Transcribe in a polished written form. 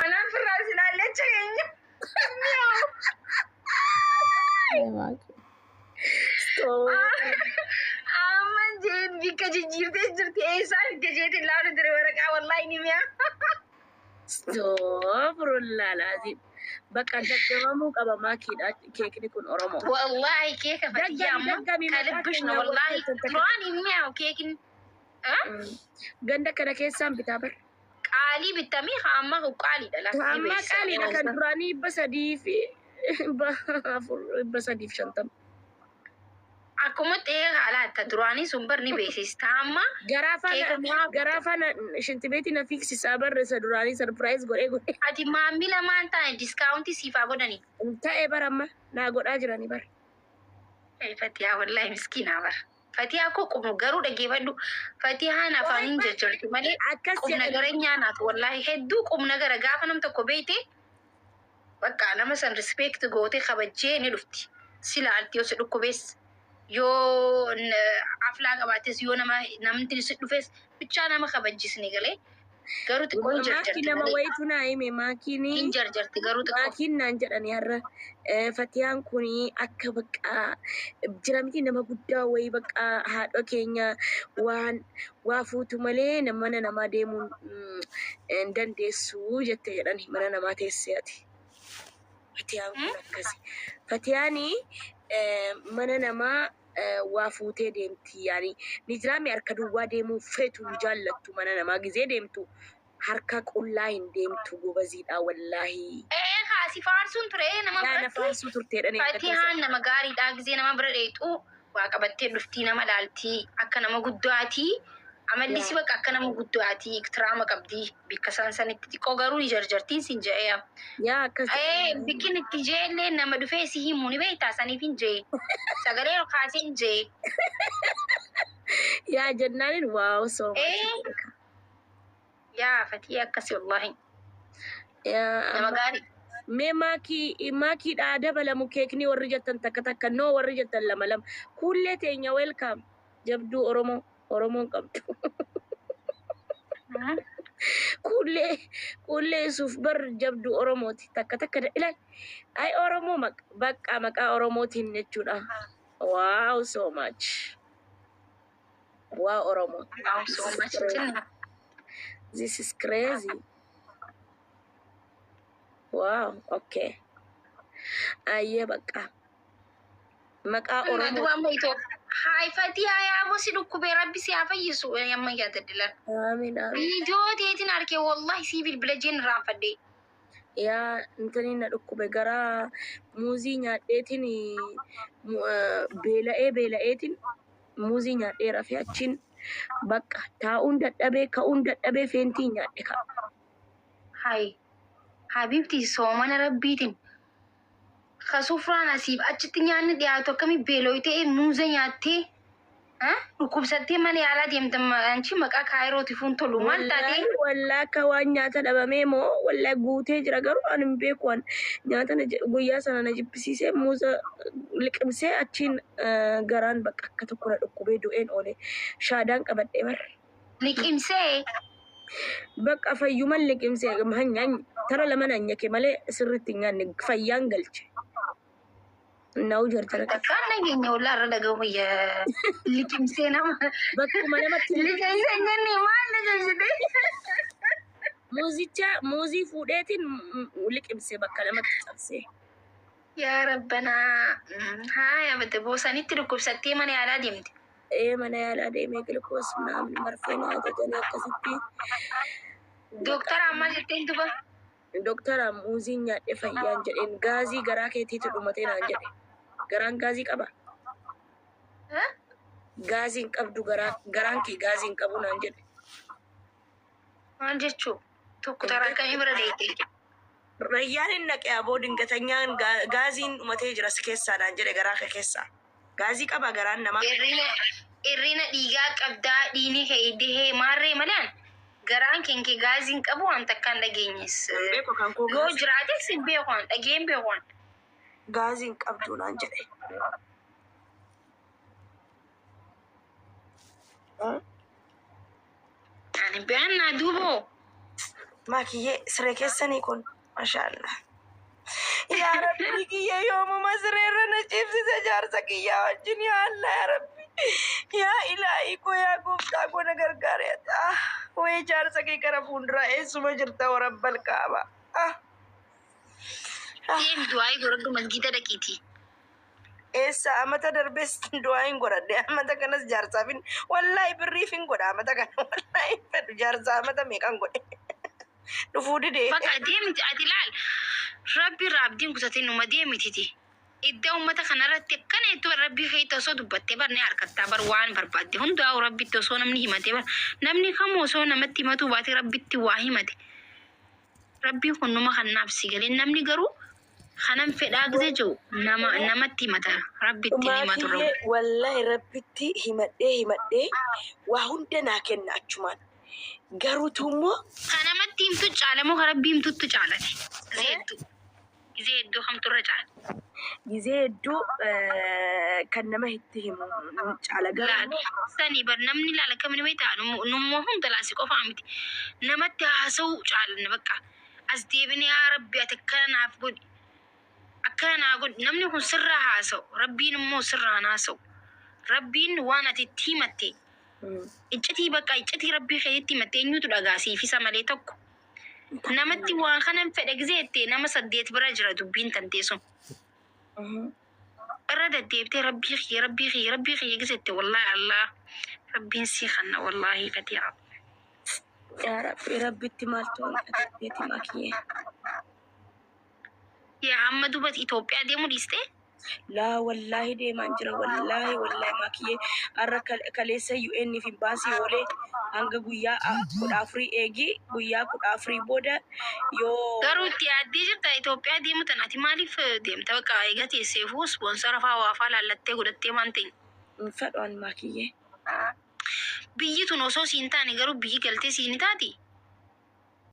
أنا في الرأس لا تشيني أما جيت بك جرت إيسان جيت اللي أنا دري ورقة والله إني استغفر الله العظيم بقى دغدغمو قبا ماكي كيك نكون أورمو والله كيك فتيا أما كلبشنا والله راني مياو كيك غندا كده كيسان بتابر قالي بالتميخ أما هو قالي دلا أما قالي لكن براني بسدي في بسدي في شنطم أكمل إيه على تدراني سنبرني بيسيس تاما غرافانا شنت بيتي نفيك سابر سدراني سربرايز غوري أتي مامي لما أنت ديسكاونتي سيفا غداني انت إيه برما نا غود أجراني بر أي فتيا والله مسكينة بر فتيا كوكو مغرو دجيبادو فتيا أنا فانين جرجرتي مالي كم نغرنيا نات والله هدو كم نغر غافنم تكو بيتي بقى أنا مثلا ريسبكت غوتي خبجيني لفتي سلالتي وسدو بس yoo aflaa qabaates yoo namni sitti dhufes bichaa nama kabajjisni galee garuu xiqqoo jarjarti nama wayitu naa hime maakiini hin jarjarti garuu xiqqoo maakiin naan jedhani har'a fatiyaan kuni akka baqqaa jira miti nama guddaa wayii baqqaa haadha keenya waa fuutu malee mana namaa deemuun hin dandeessu jette jedhani mana namaa teessee ati fatiyaan kun akkasi fatiyaani mana namaa waa fuutee deemti yaani nijraami harka duwwaa deemuu feetu jaallattu mana namaa gizee deemtu harka qullaa hin deemtu gobaziidha wallahi haasi faarsuun ture nama biratti faarsuu turteedha Fatiyaan nama gaariidha gizee nama bira dheexu waa qabattee dhuftii nama laaltii akka nama guddaatii amalisi bakka akka nama guddaati iktiraama qabdi bikka sanitti xiqqoo garuu ni jarjartiin sin je'e yaa akkas bikkin itti jeellee nama dhufee si himu ni beektaa saniif hin jee sagalee kaasee hin jee yaa jennaanin waaw soo yaa fatii akkasi wallahi nama gaarii mee maakiidhaa dabalamu keekni warri jettan takka noo warri jettan lama kullee teenya welkaam jabduu Oromoon qabdu. Kullee suuf bar jabdu Oromooti takka ilal ay Oromoo bakka maqaa Oromootiin jechuudha. Wow so much. Wow Oromoo. Wow so much. This is crazy. Wow okay. Ayye bakka maqaa Oromoo. Hai Fatia ya bosi dukkubee rabbi si haa fayyisu yamma yaadaddilan. Amiin amiin. Viidiyoo teetiin argee wallahi si bilbilajeen raanfadhee. Yaa intani na dhukkube gara muuzii nyaadheetiin beela'eetiin muuzii nyaadhee rafee achiin bakka taa'uun dadhabee ka'uun dadhabee feentii nyaadhe ka'a. Hai Habibti soomana rabbiitiin. Kasufraan asiif achitti nyaanni dhiyaatu akkamii beelooyitee muuza nyaattee dhukkubsattee mana yaalaa deemtan anchi maqaa kaayirooti fuun tolu maal taatee wallaa akka waan nyaata dhabamee moo wallaa guutee jira garuu ani hin beeku waan nyaata guyyaa sana na jibbisiisee muuza liqimsee achiin garaan bakka akka tokko na dhukkubee du'een oole shaadaan qabadhee bar. Liqimsee bakka fayyuman liqimsee tara lama na nyake malee sirriitti nyaanne fayyaan galche. Nau jarjara kan nageenya walaa irra dhagahu liqimsee nama bakkuma namatti liqimsee jennee maal na jechite muuzii fuudheetiin liqimsee bakka namatti cabsee. Yaa rabbanaa haa bade boosanitti dhukkubsattee mana yaalaa deemte. Mana yaalaa deemee gilkoos naamni marfee na ajajanii akkasitti. Doktara ammaa jetteen duba. Doktara muuzii nyaadhe fayyaan jedheen gaazii garaa keetiitu dhumatee naan jedhe. Garaan gaazii qaba. Gaaziin qabdu garaan kee gaaziin qabu naan jedhe. Maal jechuu? Doktara akkamii bira deemtee? Rayyaan hin naqee aboo dingatanyaan gaaziin dhumatee jira si keessaa naan jedhe garaa kee keessaa. Gaazii qaba garaan namaa. Irrina dhiigaa qabdaa dhiini kee dihee maarree malaan. Garaan kenkee gaaziin qabu waan takkaan dhageenyes. Yoo jiraates hin beekan dhageen beekan. gaazii hin qabdu naan jedhe. Ani beekna duuboo. Maakiyyee siree keessanii kun maashaallah. Yaa Rabbi kiyya yoomuma sireerra na ciibsise jaarsa kiyyaa wajjin yaa Allah yaa Rabbi. Yaa Ilaahii koo yaa gooftaa koo na gargaare. Wayii jaarsa kee gara fuulduraa eessuma jirta warabbal kaaba. Deemi du'aayi godhadhu masgiida dhaqiitii. Eessa amata darbees du'aayin godhadhe amata kanas jaarsaafin wallaahi birriifin godha amata kana wallaahi fedhu jaarsa amata meeqan godhe. Dhufuu didee. Bakka deemiti ati laal. Rabbi irraa abdiin kutatee numa deemititi. Idda uummata kanarratti akkana itti rabbii keetti osoo dubbattee bar ni harkattaa bar waan barbaadde hundaa'u rabbitti osoo namni himatee bar namni kamuu osoo namatti himatuu baatee rabbitti waa himate. Rabbiin kun numa kanaaf si galee namni garuu kanan fedhaa gisee jiru namatti himata rabbitti himatu rabu. Wallahi rabbitti himadhee waa hunda naa kenna achumaan. Garuutu immoo kanamatti himtu caalamoo rabbii himtutti caalate. Gizee hedduu hamturra caala. Gizee hedduu kan nama itti himu caala garuu. Sanii bar namni laala kamni wayi ta'a nummoo hunda laasi qofaa miti. Namatti haasa'uu caalanna bakka. As deebinee yaa rabbi ati akkana naaf godhi. Akkana naa godhi namni kun sirraa haasa'u. Rabbiin immoo sirraan haasa'u. Rabbiin waan ati itti himatte. Iccitii bakka iccitii rabbii keetti himatte eenyutu dhagaasiifisa malee tokko. Namatti waan kanan fedhe gizeettee nama 8 bira jira dubbiin tantee sun. Irra deddeebitee rabbii kiyya gizeette wallahi Allah rabbiin si kanna wallahi fatiha. Yaa Rabbi rabbitti maaltu qabeeti maakiyyee. Yaa amma dubat Itoophiyaa deemuu dhiistee? Laa wallahi deemaan jira wallahi maakiyyee har'a kaleessa UN fi baasii oolee hanga guyyaa 14 eegi guyyaa 14 booda yoo garuu itti yaaddee jirta Itoophiyaa deemu tanaati maaliif deemta bakka eega teesseefuu ispoonsara fa'aa waa fa'aa laallattee godhattee waan ta'e. Fedhaan maakiyyee. Biyyi tun osoo siin taane garuu biyyi galtee siin taati.